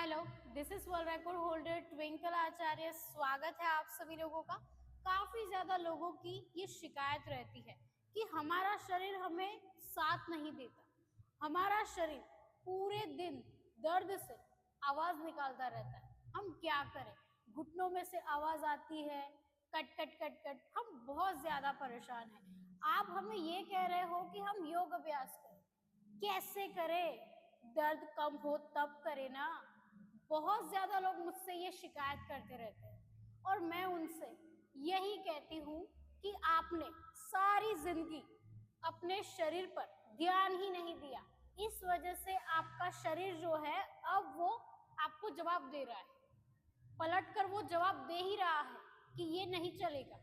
Hello, this is world record holder Twinkle Acharya. स्वागत है आप सभी लोगों का। काफी ज्यादा लोगों की ये शिकायत रहती है कि हमारा शरीर हमें साथ नहीं देता। हमारा शरीर पूरे दिन दर्द से आवाज निकालता रहता है। हम क्या करें? घुटनों में से आवाज आती है, कट कट कट कट। हम बहुत ज्यादा परेशान हैं। आप हमें ये कह रहे हो कि हम योग अभ्यास करें। कैसे करें? दर्द कम हो तब करे ना। बहुत ज्यादा लोग मुझसे ये शिकायत करते रहते हैं और मैं उनसे यही कहती हूँ कि आपने सारी जिंदगी अपने शरीर पर ध्यान ही नहीं दिया। इस वजह से आपका शरीर जो है अब वो आपको जवाब दे रहा है। पलट कर वो जवाब दे ही रहा है कि ये नहीं चलेगा।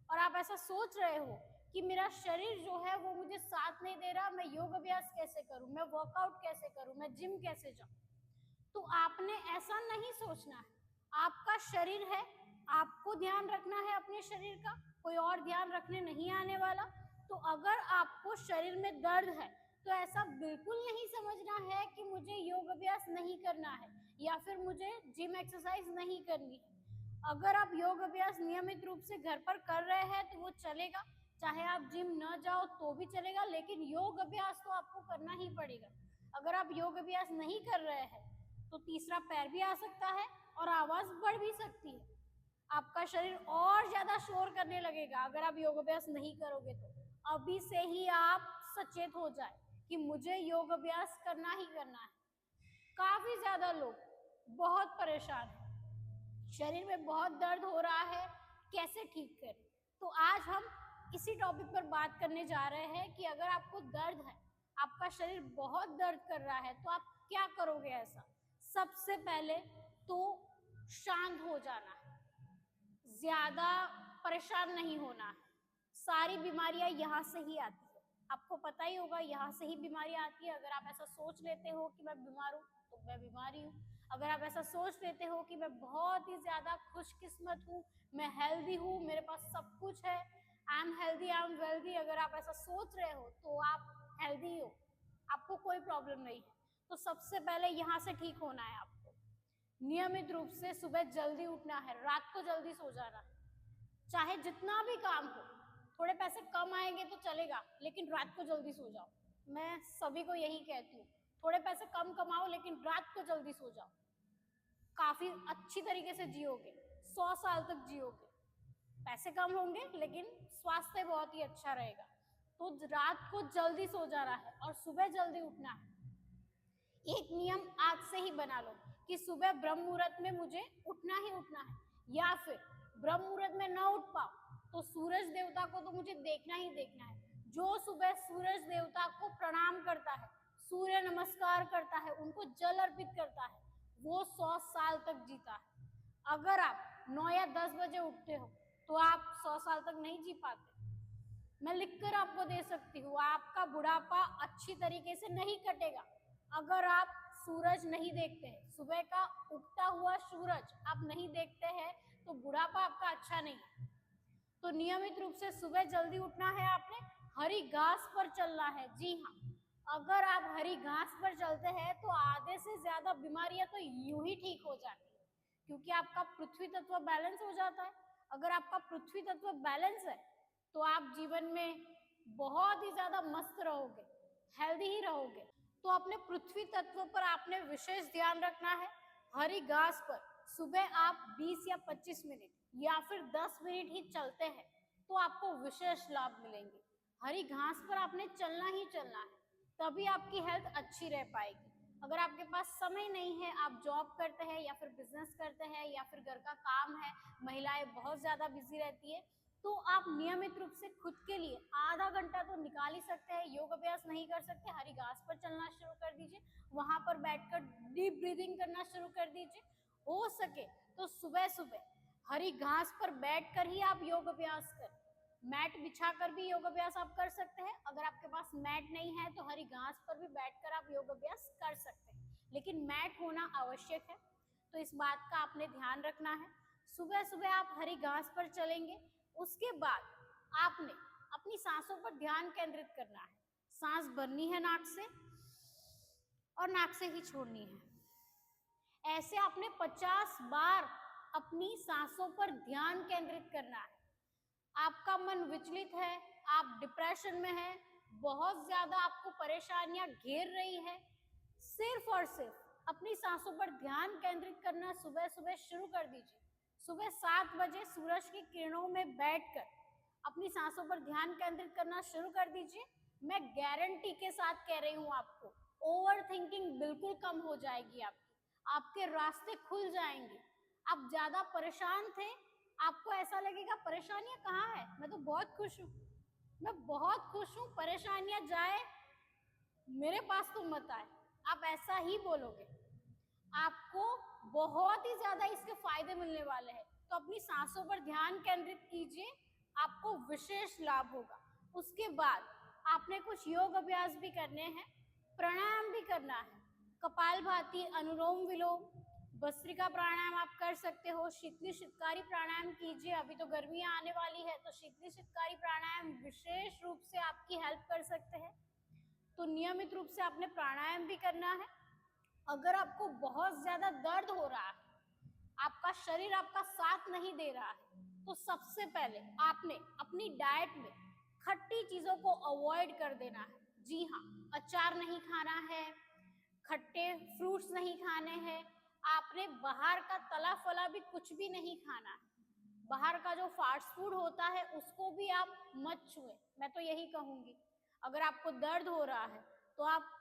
और आप ऐसा सोच रहे हो कि मेरा शरीर जो है वो मुझे साथ नहीं दे रहा, मैं योग अभ्यास कैसे करूं, मैं वर्कआउट कैसे करूं, मैं जिम कैसे जाऊं। तो आपने ऐसा नहीं सोचना है। आपका शरीर है, आपको ध्यान रखना है अपने शरीर का, कोई और ध्यान रखने नहीं आने वाला। तो अगर आपको शरीर में दर्द है तो ऐसा बिल्कुल नहीं समझना है कि मुझे योग अभ्यास नहीं करना है या फिर मुझे जिम एक्सरसाइज नहीं करनी है। अगर आप योग अभ्यास नियमित रूप से घर पर कर रहे हैं तो वो चलेगा। चाहे आप जिम न जाओ तो भी चलेगा, लेकिन योग अभ्यास तो आपको करना ही पड़ेगा। अगर आप योग अभ्यास नहीं कर रहे हैं तो तीसरा पैर भी आ सकता है और आवाज बढ़ भी सकती है। आपका शरीर और ज्यादा शोर करने लगेगा अगर आप योग अभ्यास नहीं करोगे। तो अभी से ही आप सचेत हो जाए कि मुझे योग अभ्यास करना ही करना है। काफी ज्यादा लोग बहुत परेशान हैं, शरीर में बहुत दर्द हो रहा है, कैसे ठीक करें। तो आज हम इसी टॉपिक पर बात करने जा रहे हैं कि अगर आपको दर्द है, आपका शरीर बहुत दर्द कर रहा है, तो आप क्या करोगे ऐसा। सबसे पहले तो शांत हो जाना है, ज्यादा परेशान नहीं होना है। सारी बीमारियां यहाँ से ही आती है, आपको पता ही होगा, यहाँ से ही बीमारियां आती है। अगर आप ऐसा सोच लेते हो कि मैं बीमार हूँ तो मैं बीमारी हूँ। अगर आप ऐसा सोच लेते हो कि मैं बहुत ही ज्यादा खुशकिस्मत हूँ, मैं हेल्दी हूँ, मेरे पास सब कुछ है, I am healthy, I am wealthy, अगर आप ऐसा सोच रहे हो तो आप हेल्दी हो, आपको कोई प्रॉब्लम नहीं है। तो सबसे पहले यहाँ से ठीक होना है। आपको नियमित रूप से सुबह जल्दी उठना है, रात को जल्दी सो जाना है। चाहे जितना भी काम हो, थोड़े पैसे कम आएंगे तो चलेगा, लेकिन रात को जल्दी सो जाओ। मैं सभी को यही कहती हूँ, थोड़े पैसे कम कमाओ लेकिन रात को जल्दी सो जाओ। काफी अच्छी तरीके से जियोगे, 100 साल तक जियोगे। पैसे कम होंगे लेकिन स्वास्थ्य बहुत ही अच्छा रहेगा। तो रात को जल्दी सो जाना है और सुबह जल्दी उठना है। एक नियम आज से ही बना लो कि सुबह ब्रह्म मुहूर्त में मुझे उठना ही उठना है, या फिर ब्रह्म मुहूर्त में न उठ पाओ तो सूरज देवता को तो मुझे देखना ही देखना है। जो सुबह सूरज देवता को प्रणाम करता है, सूर्य नमस्कार करता है, उनको जल अर्पित करता है, वो 100 साल तक जीता है। अगर आप 9 या 10 बजे उठते हो तो आप 100 साल तक नहीं जी पाते। मैं लिखकर आपको दे सकती हूँ, आपका बुढ़ापा अच्छी तरीके से नहीं कटेगा अगर आप सूरज नहीं देखते हैं। सुबह का उगता हुआ सूरज आप नहीं देखते हैं तो बुढ़ापा आपका अच्छा नहीं है। तो नियमित रूप से सुबह जल्दी उठना है, आपने हरी घास पर चलना है। जी हाँ, अगर आप हरी घास पर चलते हैं तो आधे से ज्यादा बीमारियां तो यूं ही ठीक हो जाती है, क्योंकि आपका पृथ्वी तत्व बैलेंस हो जाता है। अगर आपका पृथ्वी तत्व बैलेंस है तो आप जीवन में बहुत ही ज्यादा मस्त रहोगे, हेल्दी ही रहोगे। तो अपने पृथ्वी तत्व पर आपने विशेष ध्यान रखना है। हरी घास पर सुबह आप 20 या 25 मिनट या फिर 10 मिनट ही चलते हैं तो आपको विशेष लाभ मिलेंगे। हरी घास पर आपने चलना ही चलना है, तभी आपकी हेल्थ अच्छी रह पाएगी। अगर आपके पास समय नहीं है, आप जॉब करते हैं या फिर बिजनेस करते हैं या फिर घर का काम है, महिलाएं बहुत ज्यादा बिजी रहती है, तो आप नियमित रूप से खुद के लिए आधा घंटा तो निकाल ही सकते हैं। योग अभ्यास नहीं कर सकते, हरी घास पर चलना शुरू कर दीजिए, वहां पर बैठकर डीप ब्रीदिंग करना शुरू कर दीजिए। हो सके तो सुबह सुबह हरी घास पर बैठकर ही आप योग अभ्यास करें। मैट बिछाकर भी योग अभ्यास आप कर सकते हैं। अगर आपके पास मैट नहीं है तो हरी घास पर भी बैठकर आप योग अभ्यास कर सकते हैं, लेकिन मैट होना आवश्यक है। तो इस बात का आपने ध्यान रखना है। सुबह सुबह आप हरी घास पर चलेंगे, उसके बाद आपने अपनी सांसों पर ध्यान केंद्रित करना है। सांस भरनी है नाक से और नाक से ही छोड़नी है। ऐसे आपने 50 बार अपनी सांसों पर ध्यान केंद्रित करना है। आपका मन विचलित है, आप डिप्रेशन में हैं, बहुत ज्यादा आपको परेशानियां घेर रही है, सिर्फ और सिर्फ अपनी सांसों पर ध्यान केंद्रित करना सुबह सुबह शुरू कर दीजिए। सुबह 7 बजे सूरज की किरणों में बैठकर अपनी सांसों पर ध्यान केंद्रित करना शुरू कर दीजिए। मैं गारंटी के साथ कह रही हूँ आपको, ओवर थिंकिंग बिल्कुल कम हो जाएगी आपकी, आपके रास्ते खुल जाएंगे। आप ज्यादा परेशान थे, आपको ऐसा लगेगा परेशानियां कहाँ है, मैं तो बहुत खुश हूँ, मैं बहुत खुश हूँ, परेशानियां जाए मेरे पास तो मत आए, आप ऐसा ही बोलोगे, आपको बहुत ही ज्यादा इसके फायदे मिलने वाले हैं। तो अपनी सांसों पर ध्यान केंद्रित कीजिए, आपको विशेष लाभ होगा। उसके बाद आपने कुछ योग अभ्यास भी करने हैं, प्राणायाम भी करना है। कपालभाति, अनुलोम विलोम, भस्त्रिका प्राणायाम आप कर सकते हो। शीतली शितकारी प्राणायाम कीजिए, अभी तो गर्मियां आने वाली है तो शीतली शितकारी प्राणायाम विशेष रूप से आपकी हेल्प कर सकते हैं। तो नियमित रूप से आपने प्राणायाम भी करना है। अगर आपको बहुत ज्यादा दर्द हो रहा है, आपका शरीर आपका साथ नहीं दे रहा है, तो सबसे पहले आपने अपनी डाइट में खट्टी चीजों को अवॉइड कर देना है। जी हाँ, अचार नहीं खाना है, खट्टे फ्रूट्स नहीं खाने हैं, आपने बाहर का तला फला भी कुछ भी नहीं खाना है। बाहर का जो फास्ट फूड होता है उसको भी आप मत छुए, मैं तो यही कहूंगी। अगर आपको दर्द हो रहा है तो आप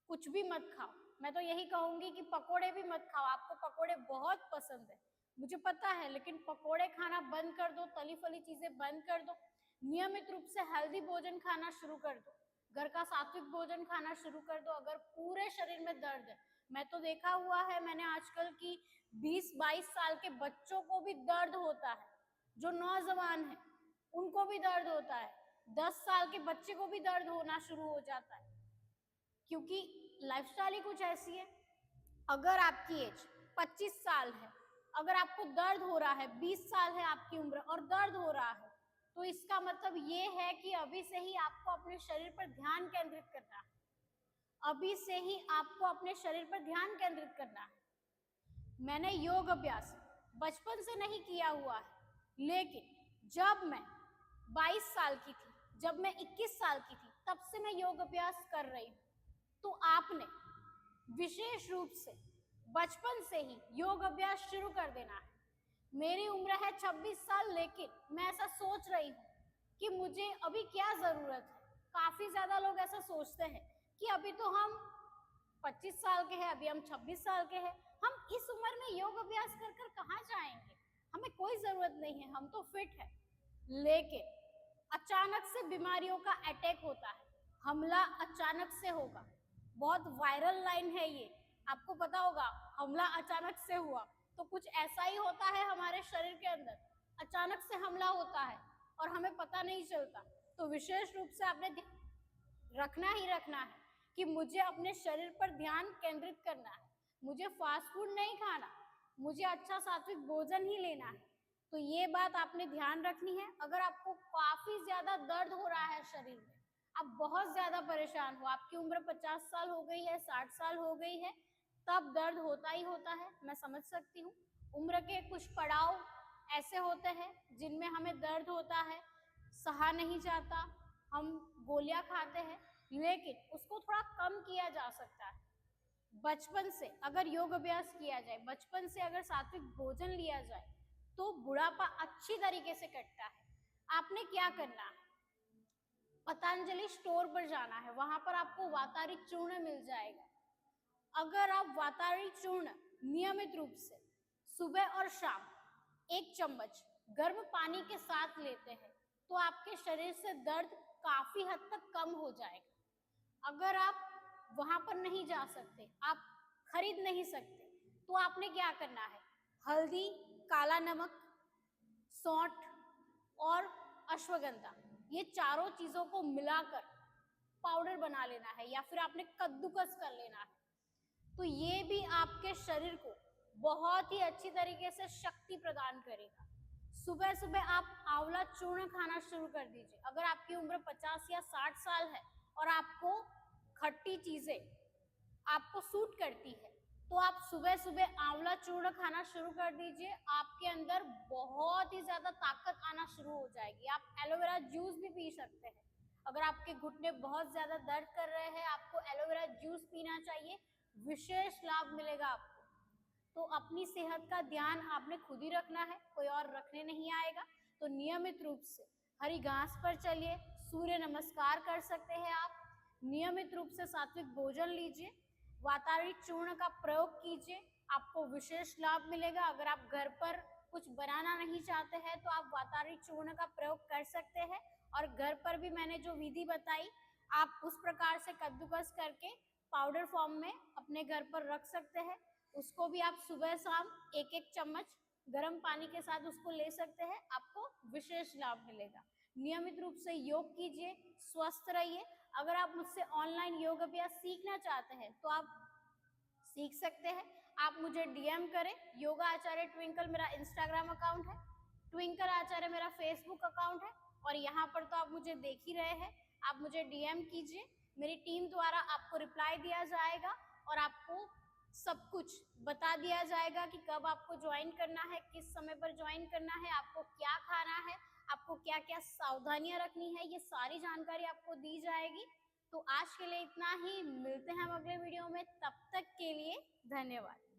कुछ भी मत खाओ, मैं तो यही कहूंगी कि पकोड़े भी मत खाओ, आपको पकोड़े बहुत पसंद है मुझे पता है, लेकिन पकोड़े खाना बंद कर दो, तली फली चीजें बंद कर दो, नियमित रूप से हेल्दी भोजन खाना शुरू कर दो, घर का सात्विक भोजन खाना शुरू कर दो। अगर पूरे शरीर में दर्द है, मैं तो देखा हुआ है, मैंने आजकल की 20-22 साल के बच्चों को भी दर्द होता है, जो नौजवान है उनको भी दर्द होता है, 10 साल के बच्चे को भी दर्द होना शुरू हो जाता है, क्योंकि लाइफस्टाइल ही कुछ ऐसी है। अगर आपकी एज 25 साल है, अगर आपको दर्द हो रहा है, 20 साल है आपकी उम्र और दर्द हो रहा है, तो इसका मतलब ये है कि अभी से ही आपको अपने शरीर पर ध्यान केंद्रित करना है, अभी से ही आपको अपने शरीर पर ध्यान केंद्रित करना है। मैंने योग अभ्यास बचपन से नहीं किया हुआ है, लेकिन जब मैं 22 साल की थी, जब मैं 21 साल की थी, तब से मैं योग अभ्यास कर रही हूँ। तो आपने विशेष रूप से बचपन से ही योग अभ्यास शुरू कर देना है। मेरी उम्र है 26 साल, लेकिन मैं ऐसा सोच रही हूँ कि मुझे अभी क्या जरूरत है। काफी ज्यादा लोग ऐसा सोचते हैं कि अभी तो हम 25 साल के हैं, अभी हम 26 साल के हैं, हम इस उम्र में योग अभ्यास कर कर कहाँ जाएंगे, हमें कोई जरूरत नहीं है, हम तो फिट है। लेकिन अचानक से बीमारियों का अटैक होता है, हमला अचानक से होगा, बहुत वायरल लाइन है ये, आपको पता होगा, हमला अचानक से हुआ, तो कुछ ऐसा ही होता है हमारे शरीर के अंदर, अचानक से हमला होता है और हमें पता नहीं चलता। तो विशेष रूप से आपने रखना ही रखना है कि मुझे अपने शरीर पर ध्यान केंद्रित करना है, मुझे फास्ट फूड नहीं खाना, मुझे अच्छा सात्विक भोजन ही लेना है। तो ये बात आपने ध्यान रखनी है। अगर आपको काफी ज्यादा दर्द हो रहा है शरीर में, आप बहुत ज्यादा परेशान हो, आपकी उम्र 50 साल हो गई है, 60 साल हो गई है, तब दर्द होता ही होता है, मैं समझ सकती हूँ। उम्र के कुछ पड़ाव ऐसे होते हैं जिनमें हमें दर्द होता है, सहा नहीं जाता, हम गोलियां खाते हैं, लेकिन उसको थोड़ा कम किया जा सकता है। बचपन से अगर योग अभ्यास किया जाए, बचपन से अगर सात्विक भोजन लिया जाए, तो बुढ़ापा अच्छी तरीके से कटता है। आपने क्या करना है, पतंजलि स्टोर पर जाना है, वहां पर आपको वातारी चूर्ण मिल जाएगा। अगर आप वातारी चूर्ण नियमित रूप से सुबह और शाम 1 चम्मच गर्म पानी के साथ लेते हैं, तो आपके शरीर से दर्द काफी हद तक कम हो जाएगा। अगर आप वहां पर नहीं जा सकते, आप खरीद नहीं सकते, तो आपने क्या करना है, हल्दी, काला नमक, सौंठ और अश्वगंधा, ये चारों चीजों को मिलाकर पाउडर बना लेना है, या फिर आपने कद्दूकस कर लेना है। तो ये भी आपके शरीर को बहुत ही अच्छी तरीके से शक्ति प्रदान करेगा। सुबह सुबह आप आंवला चूर्ण खाना शुरू कर दीजिए। अगर आपकी उम्र 50 या 60 साल है और आपको खट्टी चीजें आपको सूट करती है, तो आप सुबह सुबह आंवला चूर्ण खाना शुरू कर दीजिए, आपके अंदर बहुत ही ज्यादा ताकत आना शुरू हो जाएगी। आप एलोवेरा जूस भी पी सकते हैं। अगर आपके घुटने बहुत ज्यादा दर्द कर रहे हैं, आपको एलोवेरा जूस पीना चाहिए, विशेष लाभ मिलेगा आपको। तो अपनी सेहत का ध्यान आपने खुद ही रखना है, कोई और रखने नहीं आएगा। तो नियमित रूप से हरी घास पर चलिए, सूर्य नमस्कार कर सकते हैं आप, नियमित रूप से सात्विक भोजन लीजिए, वातावरी चूर्ण का प्रयोग कीजिए, आपको विशेष लाभ मिलेगा। अगर आप घर पर कुछ बनाना नहीं चाहते हैं तो आप वातावरी चूर्ण का प्रयोग कर सकते हैं, और घर पर भी मैंने जो विधि बताई आप उस प्रकार से कद्दूकस करके पाउडर फॉर्म में अपने घर पर रख सकते हैं। उसको भी आप सुबह शाम एक एक चम्मच गर्म पानी के साथ उसको ले सकते हैं, आपको विशेष लाभ मिलेगा। नियमित रूप से योग कीजिए, स्वस्थ रहिए। अगर आप मुझसे ऑनलाइन योग अभ्यास सीखना चाहते हैं तो आप सीख सकते हैं। आप मुझे डीएम करें, योगा आचार्य ट्विंकल मेरा इंस्टाग्राम अकाउंट है, ट्विंकल आचार्य मेरा फेसबुक अकाउंट है, और यहाँ पर तो आप मुझे देख ही रहे हैं। आप मुझे डीएम कीजिए, मेरी टीम द्वारा आपको रिप्लाई दिया जाएगा और आपको सब कुछ बता दिया जाएगा कि कब आपको ज्वाइन करना है, किस समय पर ज्वाइन करना है, आपको क्या खाना है, आपको क्या क्या सावधानियां रखनी है, ये सारी जानकारी आपको दी जाएगी। तो आज के लिए इतना ही, मिलते हैं हम अगले वीडियो में, तब तक के लिए धन्यवाद।